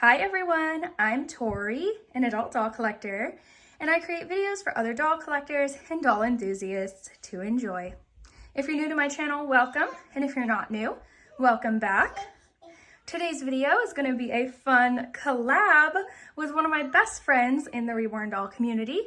Hi everyone, I'm Tori, an adult doll collector, and I create videos for other doll collectors and doll enthusiasts to enjoy. If you're new to my channel, welcome, and if you're not new, welcome back. Today's video is going to be a fun collab with one of my best friends in the Reborn doll community.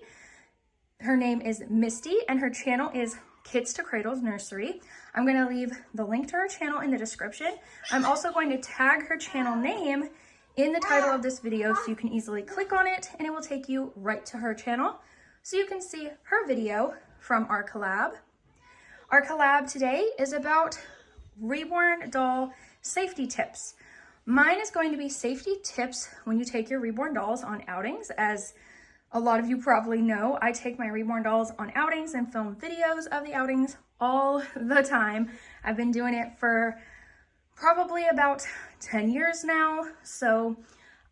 Her name is Misty, and her channel is Kids to Cradles Nursery. I'm going to leave the link to her channel in the description. I'm also going to tag her channel name in the title of this video so you can easily click on it and it will take you right to her channel so you can see her video from our collab. Our collab today is about Reborn doll safety tips. Mine is going to be safety tips when you take your Reborn dolls on outings. As a lot of you probably know, I take my Reborn dolls on outings and film videos of the outings all the time. I've been doing it for probably about 10 years now, so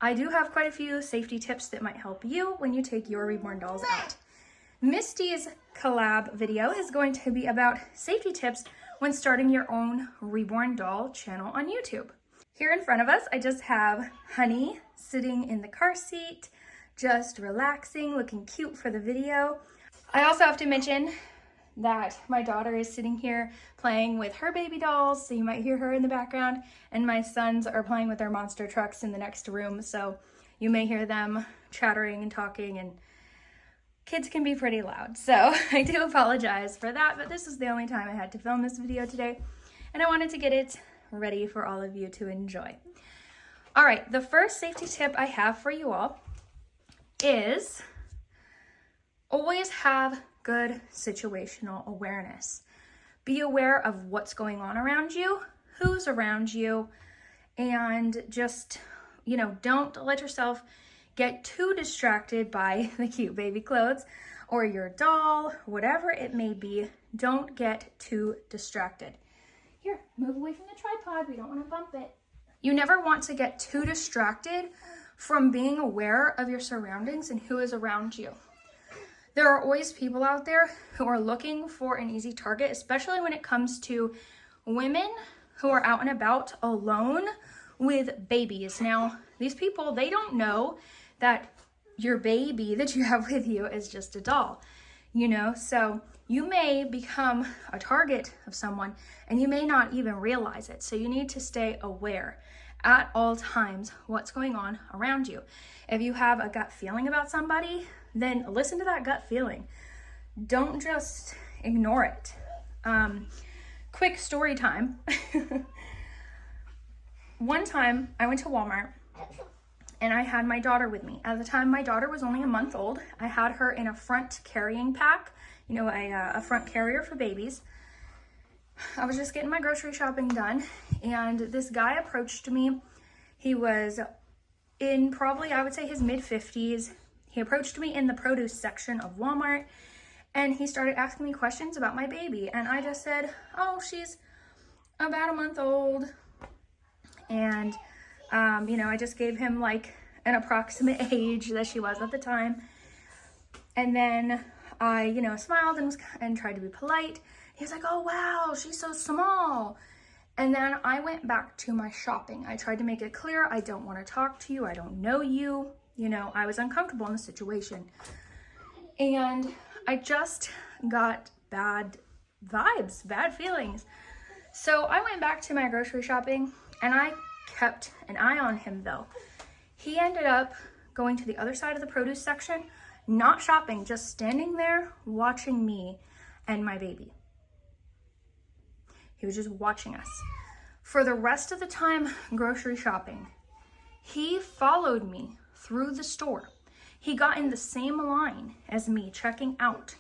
I do have quite a few safety tips that might help you when you take your Reborn dolls out. Misty's collab video is going to be about safety tips when starting your own Reborn doll channel on YouTube. Here in front of us, I just have Honey sitting in the car seat, just relaxing, looking cute for the video. I also have to mention that my daughter is sitting here playing with her baby dolls, so you might hear her in the background, and my sons are playing with their monster trucks in the next room, so you may hear them chattering and talking, and kids can be pretty loud, so I do apologize for that, but this is the only time I had to film this video today, and I wanted to get it ready for all of you to enjoy. All right, the first safety tip I have for you all is always have good situational awareness. Be aware of what's going on around you, who's around you, and just, don't let yourself get too distracted by the cute baby clothes or your doll, whatever it may be. Don't get too distracted. Here, move away from the tripod. We don't want to bump it. You never want to get too distracted from being aware of your surroundings and who is around you. There are always people out there who are looking for an easy target, especially when it comes to women who are out and about alone with babies. Now, these people, they don't know that your baby that you have with you is just a doll, so you may become a target of someone and you may not even realize it. So you need to stay aware at all times what's going on around you. If you have a gut feeling about somebody, then listen to that gut feeling. Don't just ignore it. Quick story time. One time I went to Walmart and I had my daughter with me. At the time, my daughter was only a month old. I had her in a front carrying pack, a front carrier for babies. I was just getting my grocery shopping done and this guy approached me. He was in probably, I would say, his mid-50s. He approached me in the produce section of Walmart and he started asking me questions about my baby. And I just said, oh, she's about a month old. And, I just gave him like an approximate age that she was at the time. And then I, smiled and tried to be polite. He was like, oh, wow, she's so small. And then I went back to my shopping. I tried to make it clear, I don't want to talk to you. I don't know you. I was uncomfortable in the situation. And I just got bad vibes, bad feelings. So I went back to my grocery shopping and I kept an eye on him though. He ended up going to the other side of the produce section, not shopping, just standing there watching me and my baby. He was just watching us. For the rest of the time grocery shopping, he followed me through the store. He got in the same line as me checking out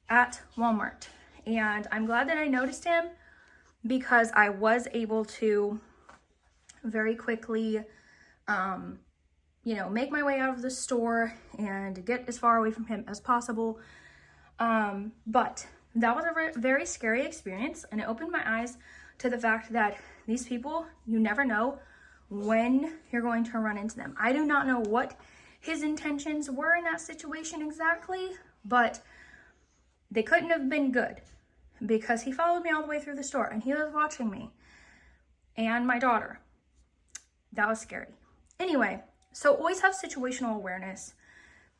at Walmart. And I'm glad that I noticed him because I was able to very quickly, make my way out of the store and get as far away from him as possible. But that was a very scary experience, and it opened my eyes to the fact that these people, you never know when you're going to run into them. I do not know what his intentions were in that situation exactly, but they couldn't have been good because he followed me all the way through the store and he was watching me and my daughter. That was scary. Anyway, so always have situational awareness.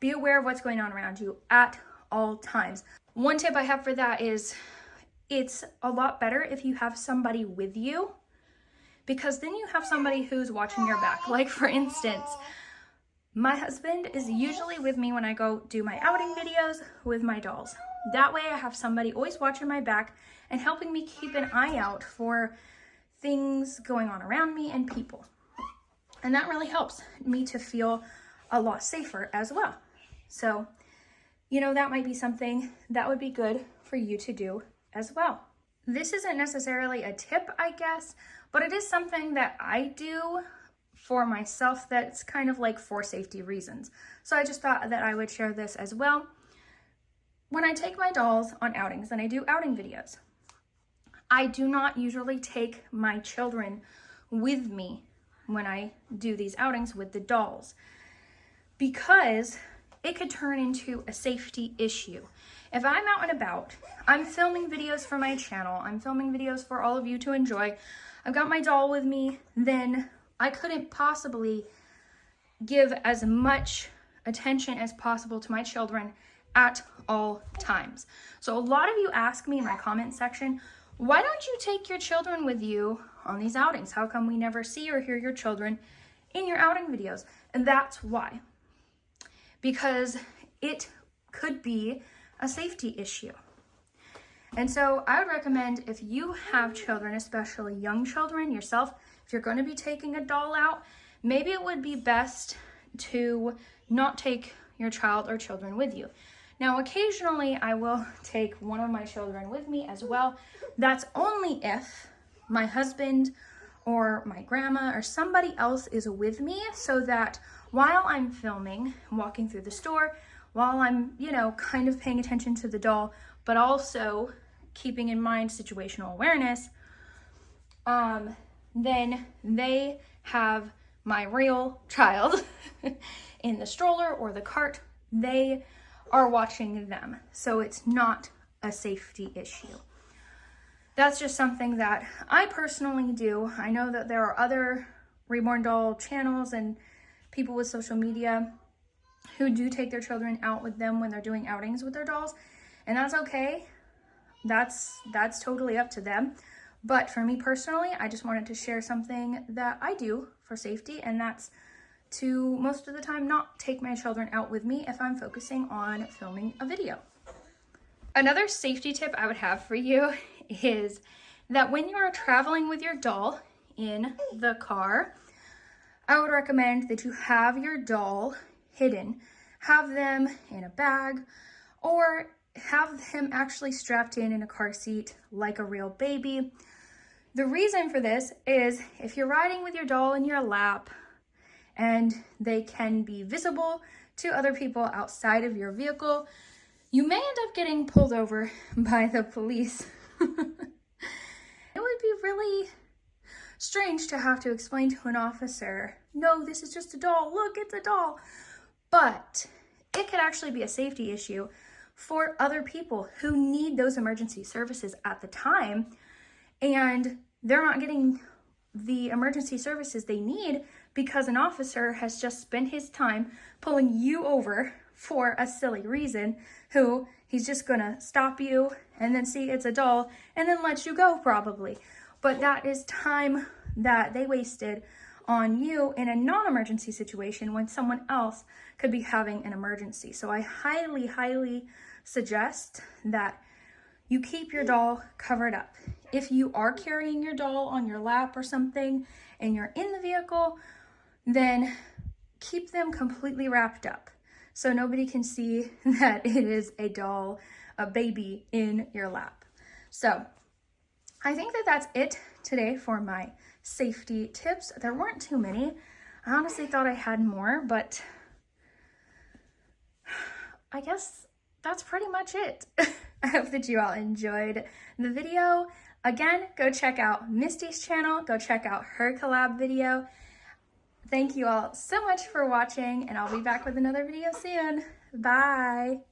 Be aware of what's going on around you at all times. One tip I have for that is it's a lot better if you have somebody with you, because then you have somebody who's watching your back. Like for instance, my husband is usually with me when I go do my outing videos with my dolls. That way I have somebody always watching my back and helping me keep an eye out for things going on around me and people. And that really helps me to feel a lot safer as well. So, you know, that might be something that would be good for you to do as well. This isn't necessarily a tip, I guess, but it is something that I do for myself that's kind of like for safety reasons. So I just thought that I would share this as well. When I take my dolls on outings and I do outing videos, I do not usually take my children with me when I do these outings with the dolls, because it could turn into a safety issue. If I'm out and about, I'm filming videos for my channel, I'm filming videos for all of you to enjoy, I've got my doll with me, then I couldn't possibly give as much attention as possible to my children at all times. So a lot of you ask me in my comment section, why don't you take your children with you on these outings? How come we never see or hear your children in your outing videos? And that's why. Because it could be a safety issue. And so I would recommend, if you have children, especially young children yourself, if you're going to be taking a doll out, maybe it would be best to not take your child or children with you. Now, occasionally I will take one of my children with me as well. That's only if my husband or my grandma or somebody else is with me, so that while I'm filming, walking through the store, while I'm, you know, kind of paying attention to the doll, but also keeping in mind situational awareness, then they have my real child in the stroller or the cart. They are watching them, so it's not a safety issue. That's just something that I personally do. I know that there are other Reborn doll channels and people with social media who do take their children out with them when they're doing outings with their dolls, and that's okay. That's totally up to them. But for me personally, I just wanted to share something that I do for safety, and that's to most of the time not take my children out with me if I'm focusing on filming a video. Another safety tip I would have for you is that when you are traveling with your doll in the car, I would recommend that you have your doll hidden. Have them in a bag, or have them actually strapped in a car seat like a real baby. The reason for this is if you're riding with your doll in your lap and they can be visible to other people outside of your vehicle, you may end up getting pulled over by the police. It would be really strange to have to explain to an officer, no, this is just a doll, look, it's a doll. But it could actually be a safety issue for other people who need those emergency services at the time, and they're not getting the emergency services they need because an officer has just spent his time pulling you over for a silly reason, who he's just gonna stop you and then see it's a doll and then let you go probably. But that is time that they wasted on you in a non-emergency situation when someone else could be having an emergency. So I highly, highly suggest that you keep your doll covered up. If you are carrying your doll on your lap or something and you're in the vehicle, then keep them completely wrapped up so nobody can see that it is a doll, a baby in your lap. So I think that that's it today for my safety tips. There weren't too many. I honestly thought I had more, but I guess that's pretty much it. I hope that you all enjoyed the video. Again, go check out Misty's channel. Go check out her collab video. Thank you all so much for watching, and I'll be back with another video soon. Bye.